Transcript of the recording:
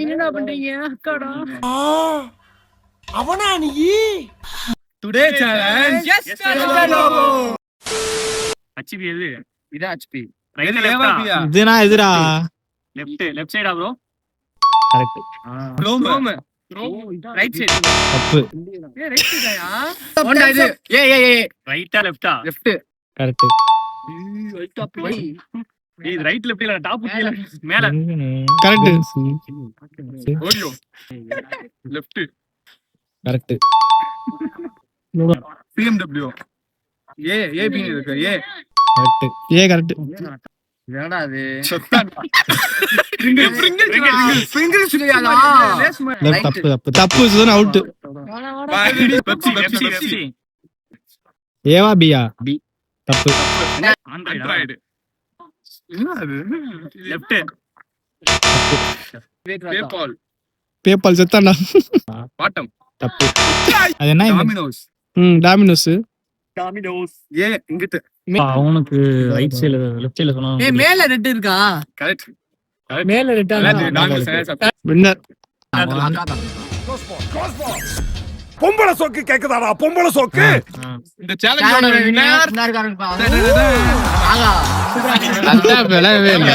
என்னடா பண்றீங்க அக்காடா? அவனா நீ? டுடே சேலஞ்ச் ஹச்பி எது? இது ஹெச்பி. ரைட் லெஃப்டா? இதுனா எதுடா? லெஃப்ட் சைடா ப்ரோ? கரெக்ட். ரோம் ரைட் சைடு. தப்பு. ஏ ரைட் சைடாயா? ஓண்டா இது. ஏய். ரைட்டா லெஃப்டா? லெஃப்ட். கரெக்ட். ரைட் அப் வை. ஏய் ரைட் லெஃப்ட் இல்ல டாப் கீழ மேல. கரெக்ட். ஓடியோ லெஃப்ட் கரெக்ட். BMW ஏபி இருக்கு ஏ கரெக்ட். ஏ கரெக்ட். என்னடா இது? ஸ்பிரிங்கிள்ஸ் இல்லையாடா? லெஃப்ட் தப்பு. தப்பு சுதன் அவுட். பெப்சி ஏவா பியா? பி. தப்பு. ஆண்ட்ராய்டு என்ன அது? லெஃப்ட். பேபால் பேபால் செத்தான்டா. பாட்டம் தப்பு. அது என்ன? Domino's Domino's. டாமினோஸ். ஏ இங்கிட்டு அவனுக்கு ரைட் சைடுல லெஃப்ட் சைடுல சொன்னா. ஏய் மேல ரெட் இருக்கா? கரெக்ட் மேல ரெட்டா? வின்னர். பொம்பளை சோக்கு கேக்குதாடா? பொம்பளை சோக்கு. இந்த சேலஞ்சோட வின்னர் வின்னர் காரங்க பா. ஆகா அதான் விளையவே இல்லை.